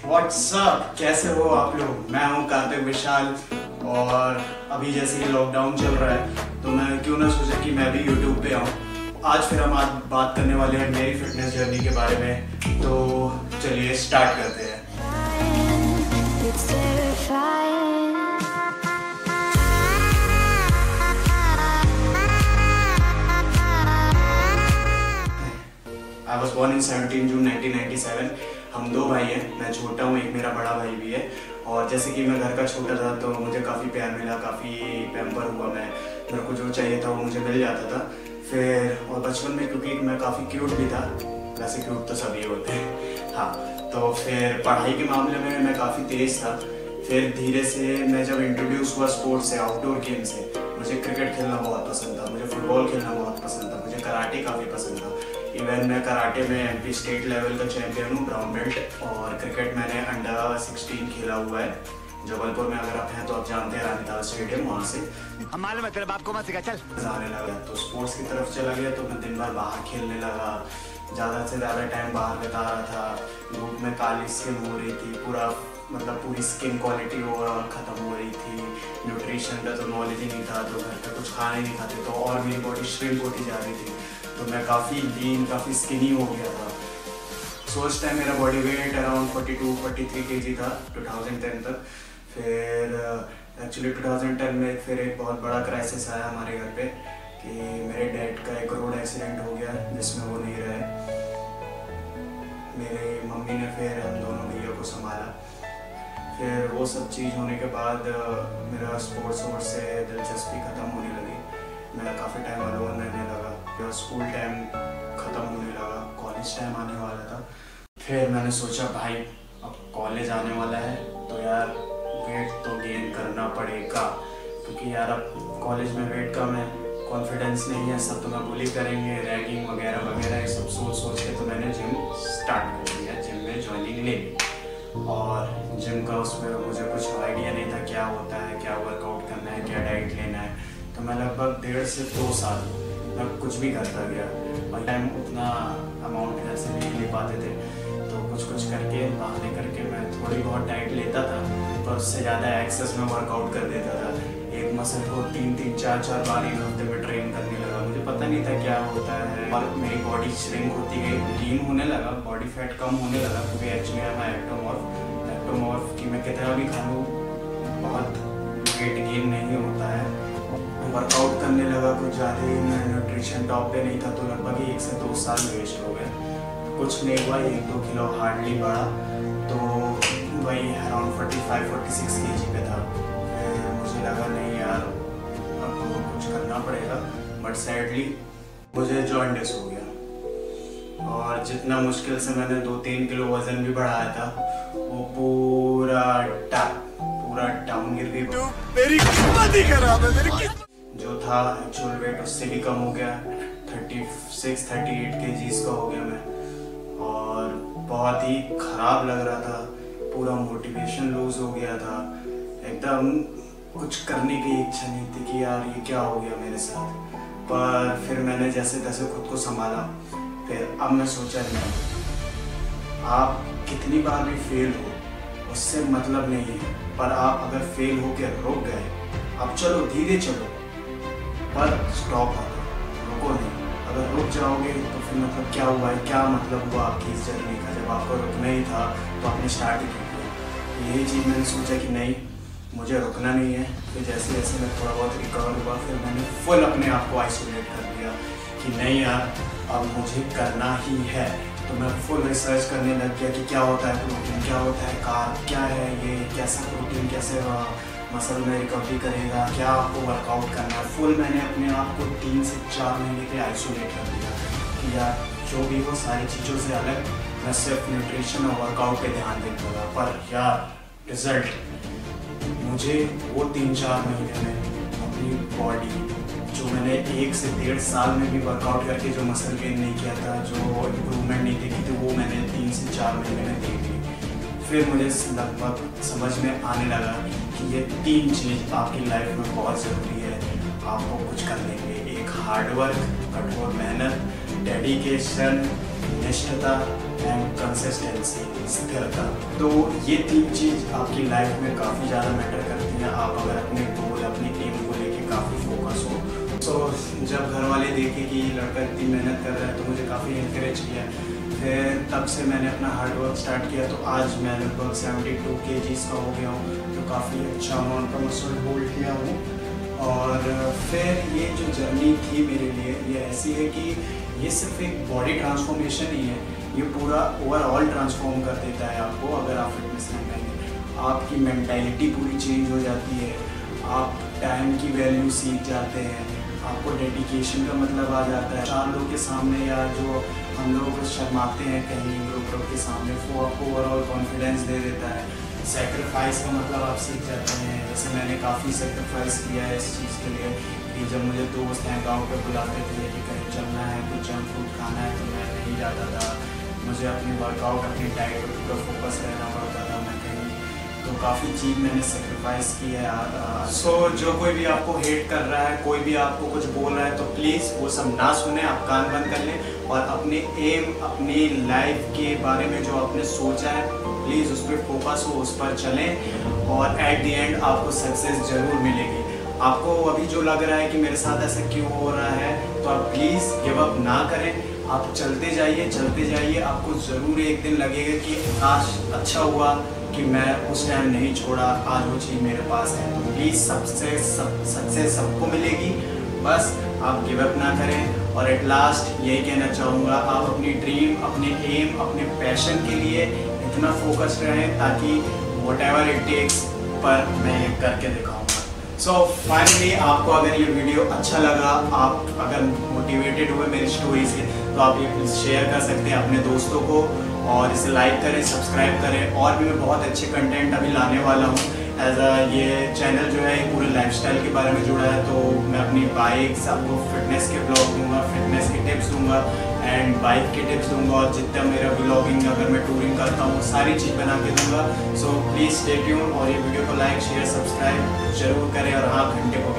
WhatsApp, कैसे हो आप लोग। मैं हूं कार्तिक विशाल और अभी जैसे कि लॉकडाउन चल रहा है तो मैं क्यों ना सोचा कि मैं भी यूट्यूब पे आऊँ। आज फिर हम आज बात करने वाले हैं मेरी फिटनेस जर्नी के बारे में। तो चलिए स्टार्ट करते हैं। I was born in 17 जून 1997। हम दो भाई हैं, मैं छोटा हूँ, एक मेरा बड़ा भाई भी है। और जैसे कि मैं घर का छोटा था तो मुझे काफ़ी प्यार मिला, काफ़ी पैम्पर हुआ। मेरे को जो चाहिए था वो मुझे मिल जाता था। फिर और बचपन में क्योंकि मैं काफ़ी क्यूट भी था, वैसे क्यूट तो सभी होते हैं हाँ, तो फिर पढ़ाई के मामले में मैं काफ़ी तेज़ था। फिर धीरे से मैं जब इंट्रोड्यूस हुआ स्पोर्ट्स से, आउटडोर गेम से, मुझे क्रिकेट खेलना बहुत पसंद था, मुझे फुटबॉल खेलना बहुत पसंद था, मुझे कराटे काफ़ी पसंद था। इवन मैं कराटे में MP स्टेट लेवल का चैम्पियन हूँ, ब्राउन बेल्ट। और क्रिकेट मैंने अंडर 16 खेला हुआ है। जबलपुर में अगर आप हैं तो आप जानते हैं रानीताल स्टेडियम, वहाँ से मालूम है तेरे बाप को मत सिखा चल। आने लगा तो स्पोर्ट्स की तरफ चला गया। तो मैं दिन भर बाहर खेलने लगा, ज़्यादा से ज़्यादा टाइम बाहर बिता रहा था। धूप में काली स्किन हो रही थी, पूरी स्किन क्वालिटी ओवरऑल ख़त्म हो रही थी। न्यूट्रिशन का तो नॉलेज ही नहीं था, तो घर पे कुछ खाना ही नहीं खाते, तो और मेरी बॉडी श्रिंक होती जा रही थी। तो मैं काफ़ी लीन, काफ़ी स्किनी हो गया था। सो उस टाइम मेरा बॉडी वेट अराउंड 42-43 kg था 2010 तक। फिर एक्चुअली 2010 में फिर एक बहुत बड़ा क्राइसिस आया हमारे घर पे कि मेरे डैड का एक रोड एक्सीडेंट हो गया जिसमें वो नहीं रहे। मेरे मम्मी ने फिर हम दोनों भैया को संभाला। फिर वो सब चीज़ होने के बाद मेरा स्पोर्ट्स से दिलचस्पी ख़त्म होने लगी। मैं काफ़ी टाइम अलोन रहने लगा। फिर स्कूल टाइम ख़त्म होने लगा, कॉलेज टाइम आने वाला था। फिर मैंने सोचा भाई अब कॉलेज आने वाला है तो यार वेट तो गेन करना पड़ेगा, क्योंकि यार अब कॉलेज में वेट कम है, कॉन्फिडेंस नहीं है, सब तुम्हें बुली करेंगे, रैगिंग वगैरह वगैरह, ये सब सोच के तो मैंने जिम स्टार्ट कर दिया, जिम में ज्वाइनिंग ले ली। और जिम का उसमें मुझे कुछ आइडिया नहीं था क्या होता है, क्या वर्कआउट करना है, क्या डाइट लेना है। तो मैं लगभग 1.5 से 2 साल मैं कुछ भी करता गया। और टाइम उतना अमाउंट घर से नहीं ले पाते थे, तो कुछ करके बहाने करके मैं थोड़ी बहुत डाइट लेता था, पर उससे ज़्यादा एक्सेस में वर्कआउट कर देता था। एक मसल को 3-3, 4-4 बार एक हफ्ते में ट्रेन करने लगा। मुझे पता नहीं था क्या होता है, और मेरी बॉडी श्रिंक होती गई, लीन होने लगा, बॉडी फैट कम होने लगा, क्योंकि एक्चुअली मैं एक्टोमॉर्फ की मैं कितना भी खा लूँ बहुत वेट गेन नहीं होता है। वर्कआउट करने लगा कुछ ज़्यादा ही, मैं न्यूट्रिशन टॉप पे नहीं था, तो लगभग 1 से 2 साल वेस्ट हो गए। कुछ नहीं हुआ, 1-2 किलो हार्डली बढ़ा, तो वही अराउंड 45-46 kg पे था। फिर मुझे लगा नहीं यार अब कुछ करना पड़ेगा, बट सैडली मुझे जॉइंटिस हो गया। और जितना मुश्किल से मैंने 2-3 किलो वज़न भी बढ़ाया था वो पूरा डाउन गिर गई। मेरी किस्मत ही खराब है, मेरी जो था एक्चुअल वेट उससे भी कम हो गया, 36-38 kg का हो गया मैं। और बहुत ही ख़राब लग रहा था, पूरा मोटिवेशन लूज़ हो गया था, एकदम कुछ करने की इच्छा नहीं थी कि यार ये क्या हो गया मेरे साथ। पर फिर मैंने जैसे तैसे खुद को संभाला। फिर अब मैं सोचा नहीं, आप कितनी बार भी फेल हो उससे मतलब नहीं है, पर आप अगर फेल हो के रुक गए, अब चलो धीरे चलो, पर स्टॉप आता, रुको नहीं। अगर रुक जाओगे तो फिर मतलब क्या हुआ है, क्या मतलब हुआ आपकी इस जर्नी का। जब आपको रुकना ही था तो आपने स्टार्ट ही क्यों किया। यही चीज़ मैंने सोचा कि नहीं, मुझे रुकना नहीं है। फिर जैसे जैसे मैं थोड़ा बहुत रिकवर हुआ, फिर मैंने फुल अपने आप को आइसोलेट कर दिया कि नहीं यार अब मुझे करना ही है। तो मैं फुल रिसर्च करने लग गया कि क्या होता है प्रोटीन, क्या होता है कार्ब, क्या है ये, कैसा प्रोटीन कैसे मसल में रिकवरी करेगा, क्या आपको वर्कआउट करना है। फुल मैंने अपने आप को 3 से 4 महीने के आइसोलेट कर दिया कि यार जो भी हो सारी चीज़ों से अलग, मैं सिर्फ न्यूट्रिशन और वर्कआउट पे ध्यान देता था। पर यार रिजल्ट मुझे वो 3-4 महीने में अपनी बॉडी, जो मैंने 1 से 1.5 साल में भी वर्कआउट करके जो मसल गेन नहीं किया था, जो इम्प्रूवमेंट नहीं देखी थी, वो मैंने 3 से 4 महीने में देख ली। फिर मुझे लगभग समझ में आने लगा कि ये 3 चीज़ आपकी लाइफ में बहुत ज़रूरी है आपको कुछ करने के लिए। एक हार्डवर्क, कठोर मेहनत, डेडिकेशन, निष्ठता एंड कंसिस्टेंसी। स्थिरता। तो ये 3 चीज़ आपकी लाइफ में काफ़ी ज़्यादा मैटर करती हैं। आप अगर अपने गोल, अपनी टीम को लेके काफ़ी फोकस हो। तो जब घर वाले देखे कि लड़का इतनी मेहनत कर रहा है तो मुझे काफ़ी इनकरेज किया। फिर तब से मैंने अपना हार्ड वर्क स्टार्ट किया, तो आज मैं लगभग 72 kgs का हो गया हूँ, तो काफ़ी अच्छा अमाउंट का मसल होल्ड किया हूँ। और फिर ये जो जर्नी थी मेरे लिए, ये ऐसी है कि ये सिर्फ एक बॉडी ट्रांसफॉर्मेशन ही है, ये पूरा ओवरऑल ट्रांसफॉर्म कर देता है आपको। अगर आप फिटनेस में रहेंगे, आपकी मेंटालिटी पूरी चेंज हो जाती है, आप टाइम की वैल्यू सीख जाते हैं, आपको डेडिकेशन का मतलब आ जाता है। 4 लोग के सामने या जो हम लोग शर्माते हैं कहीं ग्रुप के सामने, वो आपको ओवरऑल कॉन्फिडेंस दे देता है। सेक्रीफाइस का मतलब आप सीख जाते हैं। जैसे मैंने काफ़ी सेक्रीफाइस किया है इस चीज़ के लिए कि जब मुझे दोस्त हैं गाँव पे बुलाते थे कि कहीं चलना है, कुछ जंक फूड खाना है, तो मैं नहीं जाता था। मुझे अपनी वर्कआउट, अपनी डाइट पर पूरा फोकस रहना पड़ता था। मैं कहीं तो काफ़ी चीज़ मैंने सेक्रीफाइस की है। सो जो कोई भी आपको हेट कर रहा है, कोई भी आपको कुछ बोल रहा है, तो प्लीज़ वो सब ना सुने, आप कान बंद कर लें और अपने एम, अपनी लाइफ के बारे में जो आपने सोचा है, प्लीज़ उस पर फोकस हो, उस पर चलें और एट द एंड आपको सक्सेस ज़रूर मिलेगी। आपको अभी जो लग रहा है कि मेरे साथ ऐसा क्यों हो रहा है, तो आप प्लीज़ गिव अप ना करें, आप चलते जाइए। आपको ज़रूर एक दिन लगेगा कि काश अच्छा हुआ कि मैं उस टाइम नहीं छोड़ा, आज वो चीज़ मेरे पास है। तो प्लीज़ सक्सेस सबको मिलेगी, बस आप गिव अप ना करें। और एट लास्ट यही कहना चाहूँगा, आप अपनी ड्रीम, अपने एम, अपने पैशन के लिए इतना फोकस्ड रहें ताकि व्हाटएवर इट टेक्स पर मैं ये करके दिखाऊँगा। सो फाइनली आपको अगर ये वीडियो अच्छा लगा, आप अगर मोटिवेटेड हुए मेरी स्टोरी से, तो आप ये शेयर कर सकते हैं अपने दोस्तों को और इसे लाइक करें, सब्सक्राइब करें। और भी मैं बहुत अच्छे कंटेंट अभी लाने वाला हूँ। ये चैनल जो है पूरे लाइफस्टाइल के बारे में जुड़ा है, तो मैं अपनी बाइक्स, आपको फिटनेस के ब्लॉग दूंगा, फिटनेस के टिप्स दूंगा एंड बाइक के टिप्स दूंगा, और जितना मेरा व्लॉगिंग, अगर मैं टूरिंग करता हूँ, सारी चीज़ बना के दूंगा। सो प्लीज़ स्टे ट्यून और ये वीडियो को लाइक, शेयर, सब्सक्राइब जरूर करें और हाँ, घंटे को